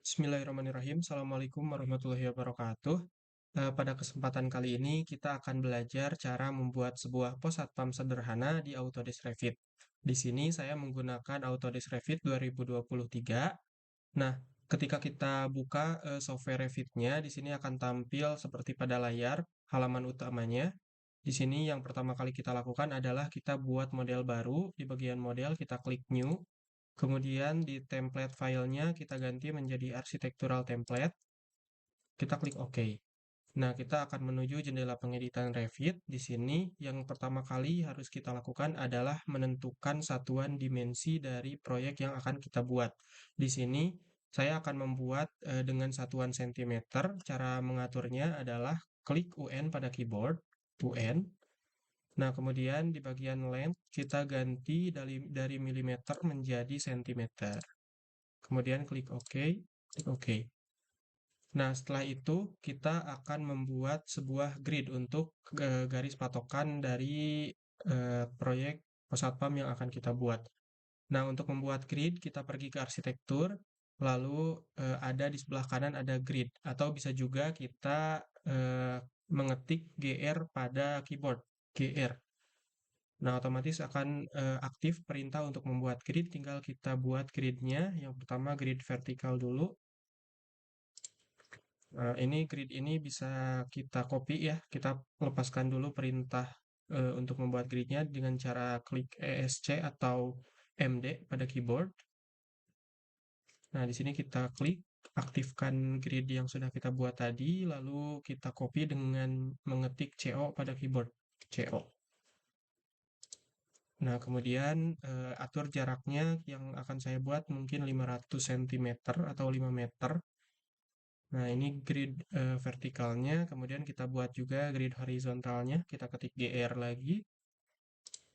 Bismillahirrahmanirrahim. Assalamualaikum warahmatullahi wabarakatuh. Pada kesempatan kali ini kita akan belajar cara membuat sebuah pos satpam sederhana di Autodesk Revit. Di sini saya menggunakan Autodesk Revit 2023. Nah, ketika kita buka software Revit-nya, di sini akan tampil seperti pada layar halaman utamanya. Di sini yang pertama kali kita lakukan adalah kita buat model baru. Di bagian model kita klik New. Kemudian di template filenya kita ganti menjadi architectural template. Kita klik OK. Nah, kita akan menuju jendela pengeditan Revit. Di sini yang pertama kali harus kita lakukan adalah menentukan satuan dimensi dari proyek yang akan kita buat. Di sini saya akan membuat dengan satuan sentimeter. Cara mengaturnya adalah klik UN pada keyboard, UN. Nah, kemudian di bagian length kita ganti dari milimeter menjadi sentimeter. Kemudian klik OK, klik OK. Nah, setelah itu kita akan membuat sebuah grid untuk garis patokan dari proyek pos satpam yang akan kita buat. Nah, untuk membuat grid kita pergi ke arsitektur, lalu ada di sebelah kanan ada grid, atau bisa juga kita mengetik GR pada keyboard, GR. Nah, otomatis akan aktif perintah untuk membuat grid, tinggal kita buat gridnya. Yang pertama grid vertikal dulu. Nah, ini grid ini bisa kita copy ya, kita lepaskan dulu perintah untuk membuat gridnya dengan cara klik ESC atau MD pada keyboard. Nah, di sini kita klik aktifkan grid yang sudah kita buat tadi, lalu kita copy dengan mengetik CO pada keyboard, CO. Nah, kemudian atur jaraknya yang akan saya buat mungkin 500 cm atau 5 meter. Nah, ini grid vertikalnya, kemudian kita buat juga grid horizontalnya, kita ketik GR lagi.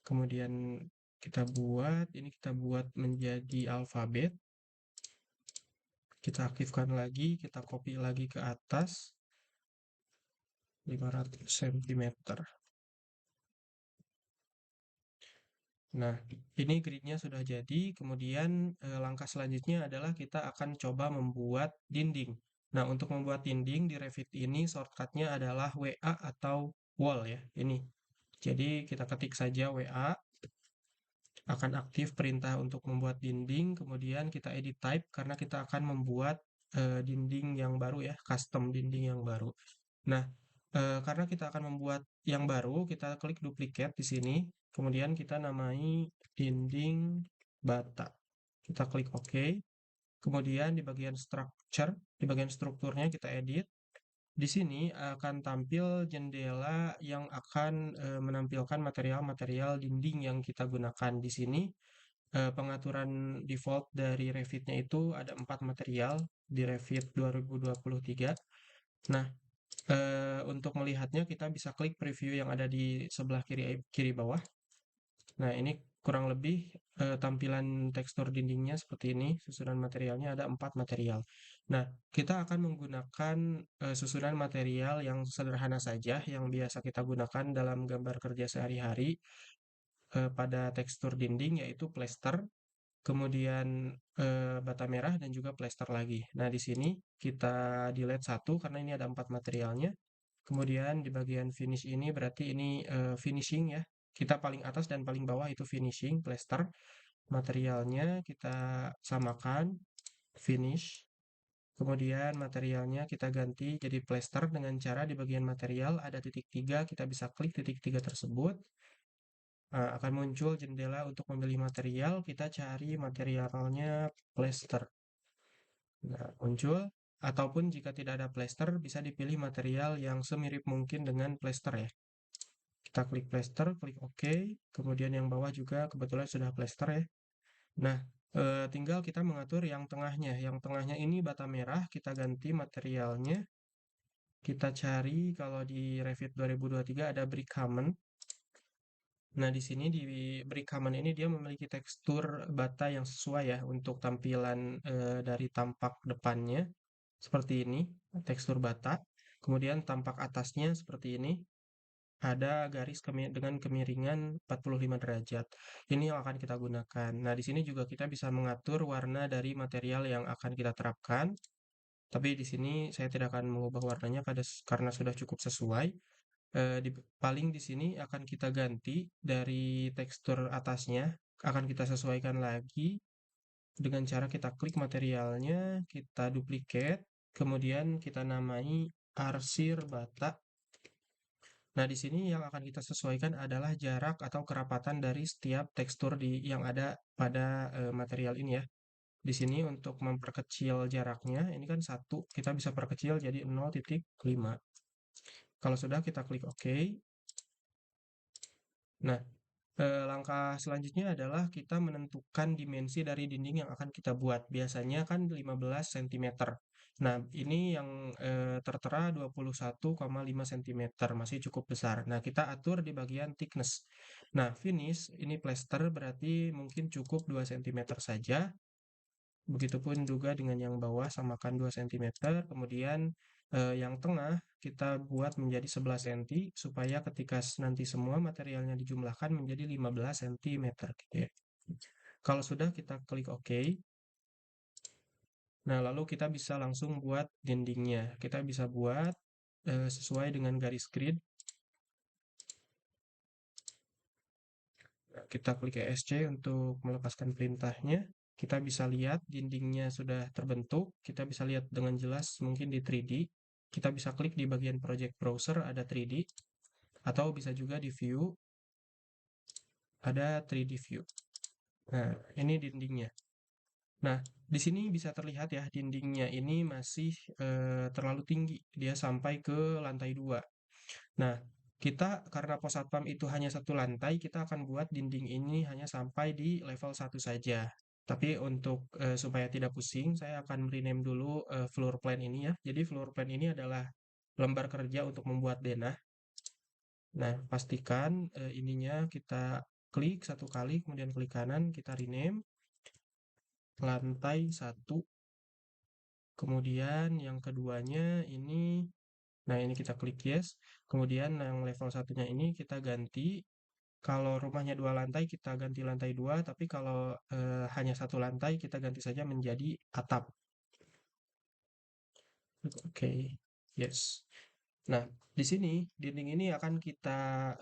Kemudian ini kita buat menjadi alfabet. Kita aktifkan lagi, kita copy lagi ke atas 500 cm. Nah, ini gridnya sudah jadi, kemudian langkah selanjutnya adalah kita akan coba membuat dinding. Nah, untuk membuat dinding di Revit ini shortcutnya adalah WA atau wall ya, ini. Jadi kita ketik saja WA, akan aktif perintah untuk membuat dinding, kemudian kita edit type karena kita akan membuat dinding yang baru ya, custom dinding yang baru. Nah, karena kita akan membuat yang baru, kita klik duplicate di sini, kemudian kita namai dinding bata. Kita klik OK. Kemudian di bagian structure, di bagian strukturnya kita edit. Di sini akan tampil jendela yang akan menampilkan material-material dinding yang kita gunakan di sini. Pengaturan default dari Revit-nya itu ada 4 material di Revit 2023. Nah, untuk melihatnya kita bisa klik preview yang ada di sebelah kiri bawah. Nah, ini kurang lebih tampilan tekstur dindingnya seperti ini. Susunan materialnya ada 4 material. Nah, kita akan menggunakan susunan material yang sederhana saja, yang biasa kita gunakan dalam gambar kerja sehari-hari pada tekstur dinding, yaitu plester, kemudian bata merah, dan juga plester lagi. Nah, di sini kita delete satu karena ini ada 4 materialnya. Kemudian di bagian finish ini berarti ini finishing ya. Kita paling atas dan paling bawah itu finishing, plester. Materialnya kita samakan, finish. Kemudian materialnya kita ganti jadi plester dengan cara di bagian material ada titik 3, kita bisa klik titik 3 tersebut. Akan muncul jendela untuk memilih material, kita cari materialnya plester. Nah, muncul. Ataupun jika tidak ada plester, bisa dipilih material yang semirip mungkin dengan plester ya. Kita klik plester, klik OK. Kemudian yang bawah juga kebetulan sudah plester ya. Nah, tinggal kita mengatur yang tengahnya. Yang tengahnya ini bata merah, kita ganti materialnya. Kita cari kalau di Revit 2023 ada brick common. Nah, di sini di brick common ini dia memiliki tekstur bata yang sesuai ya untuk tampilan dari tampak depannya. Seperti ini, tekstur bata. Kemudian tampak atasnya seperti ini. Ada garis dengan kemiringan 45 derajat. Ini yang akan kita gunakan. Nah, di sini juga kita bisa mengatur warna dari material yang akan kita terapkan. Tapi di sini saya tidak akan mengubah warnanya karena sudah cukup sesuai. Paling di sini akan kita ganti dari tekstur atasnya, akan kita sesuaikan lagi dengan cara kita klik materialnya, kita duplicate, kemudian kita namai arsir bata. Nah, di sini yang akan kita sesuaikan adalah jarak atau kerapatan dari setiap tekstur yang ada pada material ini ya. Di sini untuk memperkecil jaraknya, ini kan 1, kita bisa perkecil jadi 0,5. Kalau sudah kita klik OK. Nah, langkah selanjutnya adalah kita menentukan dimensi dari dinding yang akan kita buat. Biasanya kan 15 cm. Nah, ini yang tertera 21,5 cm, masih cukup besar. Nah, kita atur di bagian thickness. Nah, finish, ini plester berarti mungkin cukup 2 cm saja. Begitupun juga dengan yang bawah, samakan 2 cm. Kemudian yang tengah kita buat menjadi 11 cm supaya ketika nanti semua materialnya dijumlahkan menjadi 15 cm gitu ya. Kalau sudah kita klik OK. Nah, lalu kita bisa langsung buat dindingnya. Kita bisa buat sesuai dengan garis grid. Nah, kita klik ESC untuk melepaskan perintahnya. Kita bisa lihat dindingnya sudah terbentuk. Kita bisa lihat dengan jelas mungkin di 3D. Kita bisa klik di bagian project browser ada 3D. Atau bisa juga di view, ada 3D view. Nah, ini dindingnya. Nah, di sini bisa terlihat ya, dindingnya ini masih terlalu tinggi. Dia sampai ke lantai 2. Nah, kita karena pos satpam itu hanya satu lantai, kita akan buat dinding ini hanya sampai di level 1 saja. Tapi untuk supaya tidak pusing, saya akan rename dulu floor plan ini ya. Jadi floor plan ini adalah lembar kerja untuk membuat denah. Nah, pastikan ininya kita klik satu kali, kemudian klik kanan, kita rename lantai 1. Kemudian yang keduanya ini, nah ini kita klik yes. Kemudian yang level satunya ini kita ganti. Kalau rumahnya 2 lantai, kita ganti lantai 2. Tapi kalau hanya satu lantai, kita ganti saja menjadi atap. Oke, yes. Nah, di sini dinding ini akan kita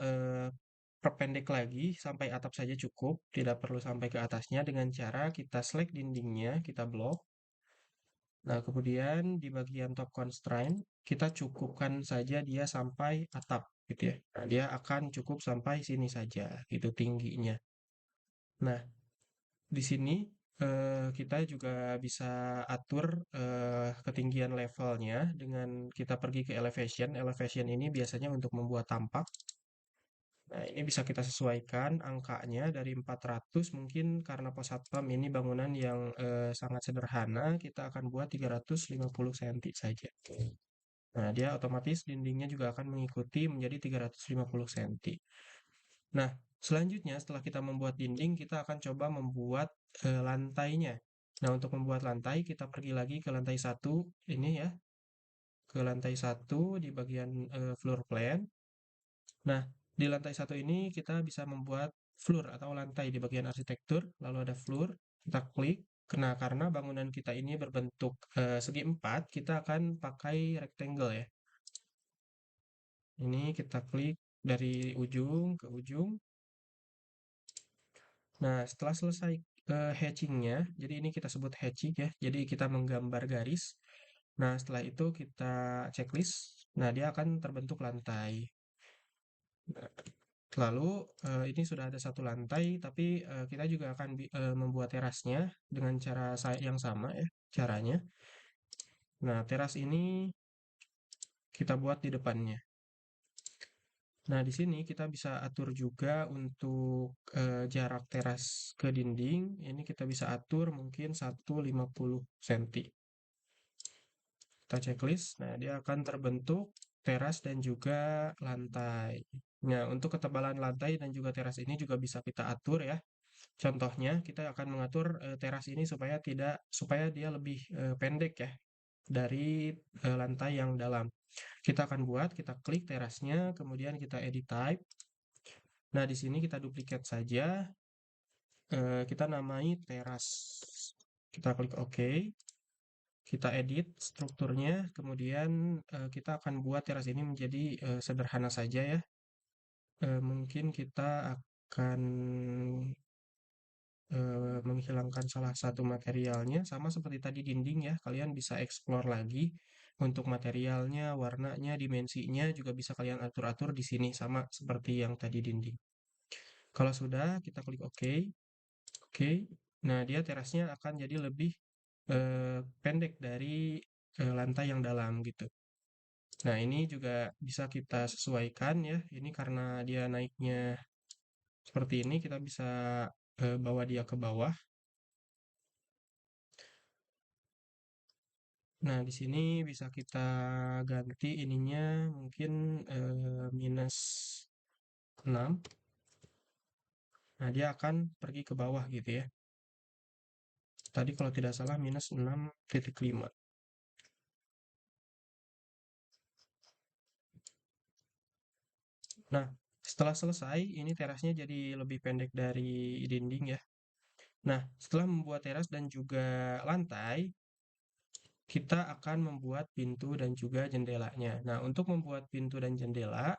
perpendek lagi sampai atap saja cukup, tidak perlu sampai ke atasnya dengan cara kita select dindingnya, kita blok. Nah, kemudian di bagian top constraint, kita cukupkan saja dia sampai atap, gitu ya. Nah, dia akan cukup sampai sini saja, gitu tingginya. Nah, di sini kita juga bisa atur ketinggian levelnya dengan kita pergi ke elevation. Elevation ini biasanya untuk membuat tampak. Nah, ini bisa kita sesuaikan angkanya dari 400 mungkin karena pos satpam ini bangunan yang sangat sederhana, kita akan buat 350 cm saja. Nah, dia otomatis dindingnya juga akan mengikuti menjadi 350 cm. Nah, selanjutnya setelah kita membuat dinding, kita akan coba membuat lantainya. Nah, untuk membuat lantai, kita pergi lagi ke lantai 1 ini ya, ke lantai 1 di bagian floor plan. Nah, di lantai 1 ini kita bisa membuat floor atau lantai di bagian arsitektur, lalu ada floor, kita klik. Nah, karena bangunan kita ini berbentuk segi 4, kita akan pakai rectangle ya. Ini kita klik dari ujung ke ujung. Nah, setelah selesai hatchingnya, jadi ini kita sebut hatching ya, jadi kita menggambar garis. Nah, setelah itu kita checklist. Nah, dia akan terbentuk lantai. Nah, lalu ini sudah ada satu lantai, tapi kita juga akan membuat terasnya dengan cara yang sama ya caranya. Nah, teras ini kita buat di depannya. Nah, di sini kita bisa atur juga untuk jarak teras ke dinding. Ini kita bisa atur mungkin 150 cm. Kita checklist. Nah, dia akan terbentuk teras dan juga lantai. Nah, untuk ketebalan lantai dan juga teras ini juga bisa kita atur ya. Contohnya, kita akan mengatur teras ini supaya dia lebih pendek ya dari lantai yang dalam. Kita akan buat, kita klik terasnya, kemudian kita edit type. Nah, di sini kita duplikat saja, kita namai teras. Kita klik OK. kita edit strukturnya, kemudian kita akan buat teras ini menjadi sederhana saja ya. Mungkin kita akan menghilangkan salah satu materialnya, sama seperti tadi dinding ya, kalian bisa explore lagi untuk materialnya, warnanya, dimensinya juga bisa kalian atur-atur di sini sama seperti yang tadi dinding. Kalau sudah, kita klik OK. Oke. Nah, dia terasnya akan jadi lebih pendek dari lantai yang dalam gitu. Nah, ini juga bisa kita sesuaikan ya. Ini karena dia naiknya seperti ini, kita bisa bawa dia ke bawah. Nah, di sini bisa kita ganti ininya mungkin minus 6. Nah, dia akan pergi ke bawah gitu ya. Tadi kalau tidak salah minus 6,5. Nah, setelah selesai, ini terasnya jadi lebih pendek dari dinding ya. Nah, setelah membuat teras dan juga lantai, kita akan membuat pintu dan juga jendelanya. Nah, untuk membuat pintu dan jendela,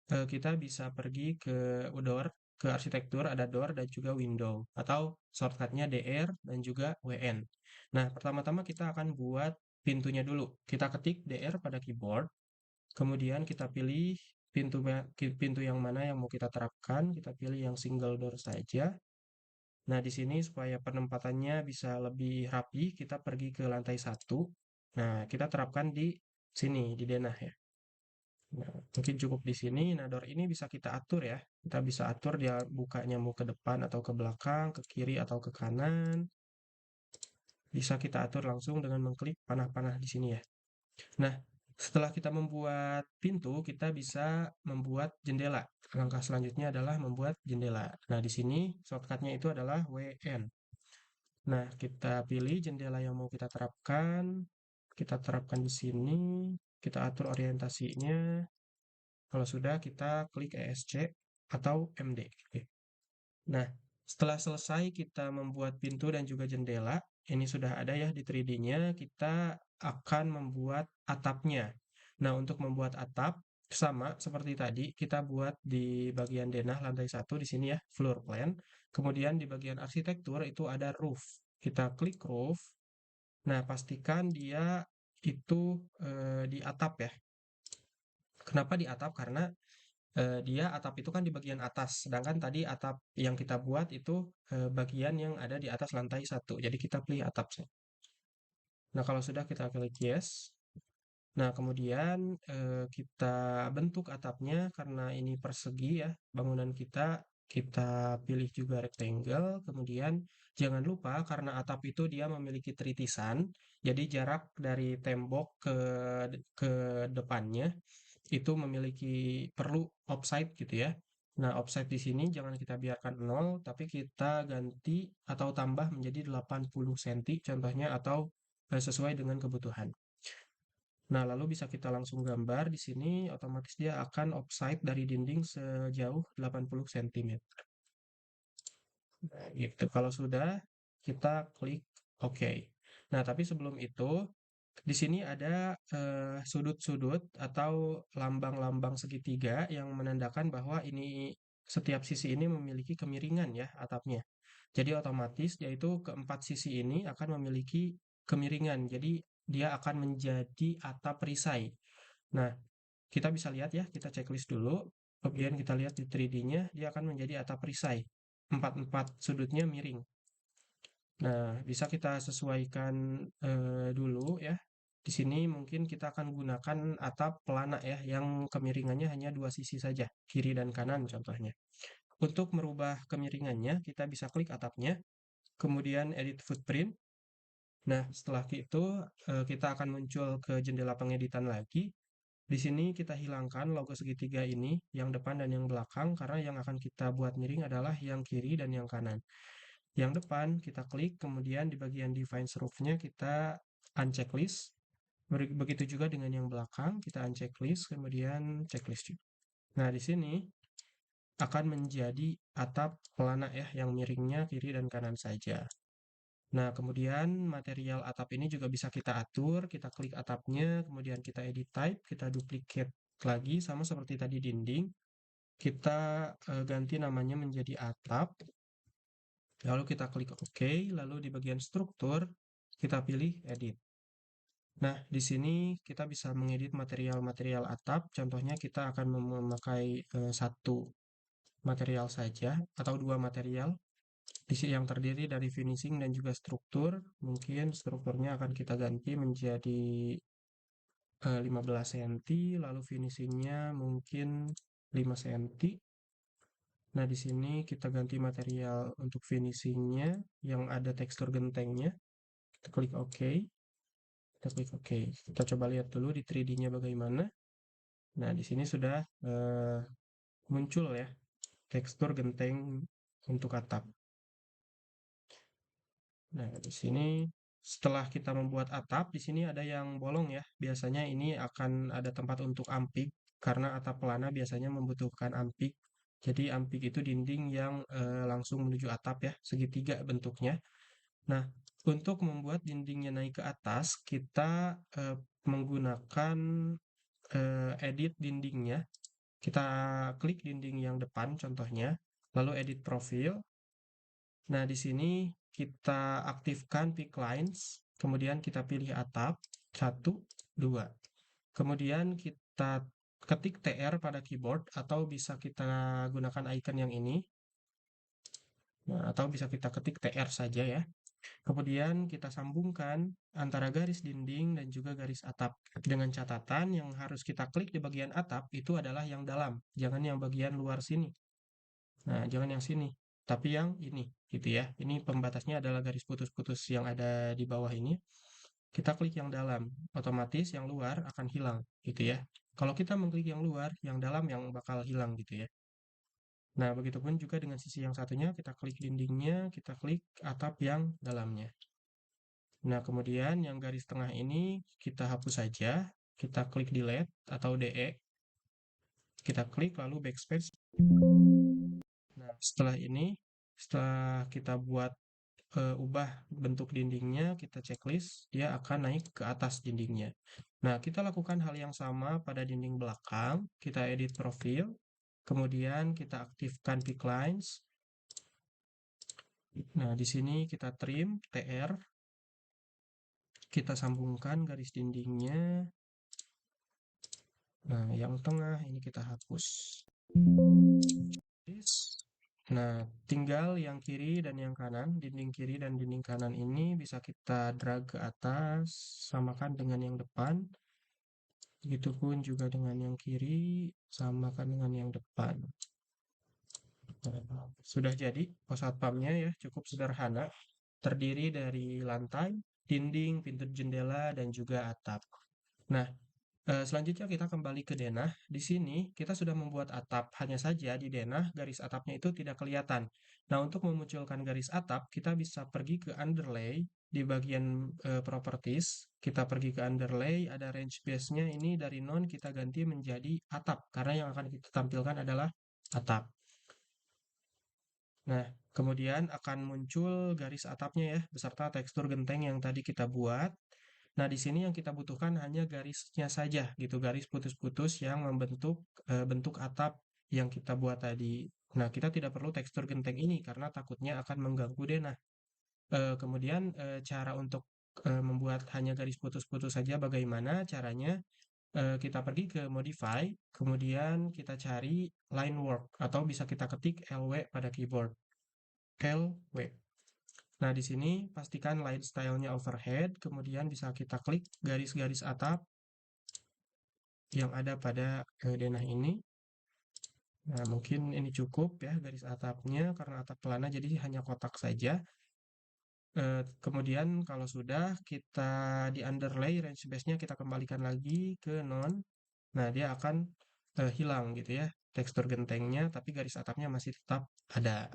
kita bisa pergi ke door, ke arsitektur, ada door dan juga window, atau shortcutnya DR dan juga WN. Nah, pertama-tama kita akan buat pintunya dulu. Kita ketik DR pada keyboard, kemudian kita pilih pintu yang mana yang mau kita terapkan, kita pilih yang single door saja. Nah, di sini supaya penempatannya bisa lebih rapi, kita pergi ke lantai 1. Nah, kita terapkan di sini, di denah ya. Nah, mungkin cukup di sini. Nah, door ini bisa kita atur ya. Kita bisa atur dia bukanya mau ke depan atau ke belakang, ke kiri atau ke kanan. Bisa kita atur langsung dengan mengklik panah-panah di sini ya. Nah, setelah kita membuat pintu, kita bisa membuat jendela. Langkah selanjutnya adalah membuat jendela. Nah, di sini shortcutnya itu adalah WN. Nah, kita pilih jendela yang mau kita terapkan. Kita terapkan di sini. Kita atur orientasinya. Kalau sudah, kita klik ESC atau MD. Oke. Nah, setelah selesai kita membuat pintu dan juga jendela, ini sudah ada ya di 3D-nya, kita akan membuat atapnya. Nah, untuk membuat atap, sama seperti tadi, kita buat di bagian denah lantai 1 di sini ya, floor plan. Kemudian di bagian arsitektur itu ada roof. Kita klik roof. Nah, pastikan dia itu di atap ya. Kenapa di atap? Karena dia atap itu kan di bagian atas, sedangkan tadi atap yang kita buat itu bagian yang ada di atas lantai 1. Jadi kita pilih atap. Nah, kalau sudah kita klik yes. Nah, kemudian kita bentuk atapnya karena ini persegi ya, bangunan kita pilih juga rectangle, kemudian jangan lupa karena atap itu dia memiliki tritisan, jadi jarak dari tembok ke depannya itu perlu offside gitu ya. Nah, offside di sini jangan kita biarkan 0, tapi kita ganti atau tambah menjadi 80 cm contohnya atau sesuai dengan kebutuhan. Nah, lalu bisa kita langsung gambar di sini, otomatis dia akan offside dari dinding sejauh 80 cm. Nah, gitu. Kalau sudah, kita klik OK. Nah, tapi sebelum itu, di sini ada sudut-sudut atau lambang-lambang segitiga yang menandakan bahwa setiap sisi ini memiliki kemiringan ya atapnya. Jadi otomatis yaitu keempat sisi ini akan memiliki kemiringan. Jadi dia akan menjadi atap perisai. Nah, kita bisa lihat ya, kita checklist dulu. Kemudian kita lihat di 3D-nya, dia akan menjadi atap perisai. Empat-empat sudutnya miring. Nah, bisa kita sesuaikan dulu ya. Di sini mungkin kita akan gunakan atap pelana ya, yang kemiringannya hanya dua sisi saja, kiri dan kanan contohnya. Untuk merubah kemiringannya, kita bisa klik atapnya, kemudian edit footprint. Nah, setelah itu kita akan muncul ke jendela pengeditan lagi. Di sini kita hilangkan logo segitiga ini, yang depan dan yang belakang, karena yang akan kita buat miring adalah yang kiri dan yang kanan. Yang depan kita klik, kemudian di bagian define roof-nya kita unchecklist. Begitu juga dengan yang belakang, kita unchecklist, kemudian checklist juga. Nah, di sini akan menjadi atap pelana ya, yang miringnya kiri dan kanan saja. Nah, kemudian material atap ini juga bisa kita atur, kita klik atapnya, kemudian kita edit type, kita duplicate lagi, sama seperti tadi dinding, kita ganti namanya menjadi atap, lalu kita klik OK, lalu di bagian struktur, kita pilih edit. Nah, di sini kita bisa mengedit material-material atap, contohnya kita akan memakai satu material saja, atau dua material, yang terdiri dari finishing dan juga struktur. Mungkin strukturnya akan kita ganti menjadi 15 cm, lalu finishingnya mungkin 5 cm. Nah, di sini kita ganti material untuk finishingnya yang ada tekstur gentengnya. Kita klik OK. Kita klik OK. Kita coba lihat dulu di 3D-nya bagaimana. Nah, di sini sudah muncul ya tekstur genteng untuk atap. Nah, di sini setelah kita membuat atap, di sini ada yang bolong ya. Biasanya ini akan ada tempat untuk ampik karena atap pelana biasanya membutuhkan ampik. Jadi ampik itu dinding yang langsung menuju atap ya, segitiga bentuknya. Nah, untuk membuat dindingnya naik ke atas, kita menggunakan edit dindingnya. Kita klik dinding yang depan contohnya, lalu edit profil. Nah, di sini kita aktifkan pick lines, kemudian kita pilih atap, 1, 2. Kemudian kita ketik TR pada keyboard, atau bisa kita gunakan icon yang ini. Nah, atau bisa kita ketik TR saja ya. Kemudian kita sambungkan antara garis dinding dan juga garis atap. Dengan catatan yang harus kita klik di bagian atap itu adalah yang dalam, jangan yang bagian luar sini. Nah, jangan yang sini, tapi yang ini, gitu ya. Ini pembatasnya adalah garis putus-putus yang ada di bawah ini. Kita klik yang dalam, otomatis yang luar akan hilang, gitu ya. Kalau kita mengklik yang luar, yang dalam yang bakal hilang, gitu ya. Nah, begitupun juga dengan sisi yang satunya, kita klik dindingnya, kita klik atap yang dalamnya. Nah, kemudian yang garis tengah ini kita hapus saja, kita klik delete atau DE, kita klik lalu backspace. Nah, setelah kita buat ubah bentuk dindingnya, kita checklist, dia akan naik ke atas dindingnya. Nah, kita lakukan hal yang sama pada dinding belakang, kita edit profil, kemudian kita aktifkan pick lines. Nah, di sini kita trim, TR, kita sambungkan garis dindingnya. Nah, yang tengah ini kita hapus. Nah, tinggal yang kiri dan yang kanan, dinding kiri dan dinding kanan ini bisa kita drag ke atas, samakan dengan yang depan. Begitupun juga dengan yang kiri, samakan dengan yang depan. Nah, sudah jadi pos satpamnya ya, cukup sederhana. Terdiri dari lantai, dinding, pintu jendela, dan juga atap. Nah, selanjutnya kita kembali ke denah. Di sini kita sudah membuat atap, hanya saja di denah garis atapnya itu tidak kelihatan. Nah, untuk memunculkan garis atap, kita bisa pergi ke underlay di bagian properties. Kita pergi ke underlay, ada range base-nya ini dari none kita ganti menjadi atap, karena yang akan kita tampilkan adalah atap. Nah, kemudian akan muncul garis atapnya ya, beserta tekstur genteng yang tadi kita buat. Nah, di sini yang kita butuhkan hanya garisnya saja gitu, garis putus-putus yang membentuk bentuk atap yang kita buat tadi. Nah, kita tidak perlu tekstur genteng ini karena takutnya akan mengganggu denah. Kemudian cara untuk membuat hanya garis putus-putus saja bagaimana caranya? Kita pergi ke modify, kemudian kita cari line work atau bisa kita ketik LW pada keyboard. LW. Nah, di sini pastikan line style-nya overhead, kemudian bisa kita klik garis-garis atap yang ada pada denah ini. Nah, mungkin ini cukup ya garis atapnya karena atap pelana jadi hanya kotak saja. Kemudian kalau sudah kita di underlay range base-nya kita kembalikan lagi ke none. Nah, dia akan hilang gitu ya tekstur gentengnya, tapi garis atapnya masih tetap ada.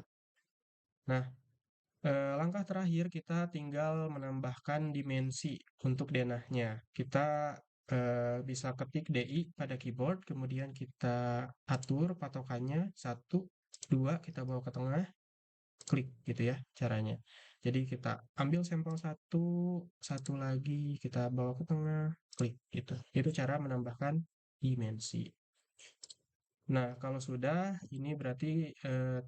Nah, langkah terakhir kita tinggal menambahkan dimensi untuk denahnya. Kita bisa ketik DI pada keyboard, kemudian kita atur patokannya 1, 2, kita bawa ke tengah, klik gitu ya caranya. Jadi kita ambil sampel satu, satu lagi kita bawa ke tengah, klik gitu. Itu cara menambahkan dimensi. Nah, kalau sudah, ini berarti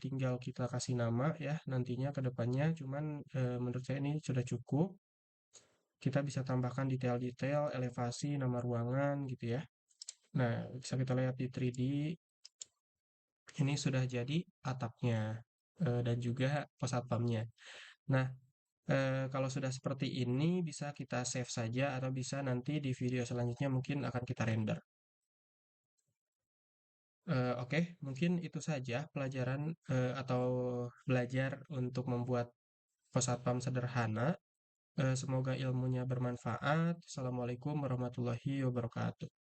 tinggal kita kasih nama ya nantinya ke depannya. Cuman menurut saya ini sudah cukup. Kita bisa tambahkan detail-detail, elevasi, nama ruangan gitu ya. Nah, bisa kita lihat di 3D, ini sudah jadi atapnya dan juga pos satpamnya. Nah, kalau sudah seperti ini bisa kita save saja atau bisa nanti di video selanjutnya mungkin akan kita render. Oke, mungkin itu saja pelajaran atau belajar untuk membuat pos satpam sederhana. Semoga ilmunya bermanfaat. Assalamualaikum warahmatullahi wabarakatuh.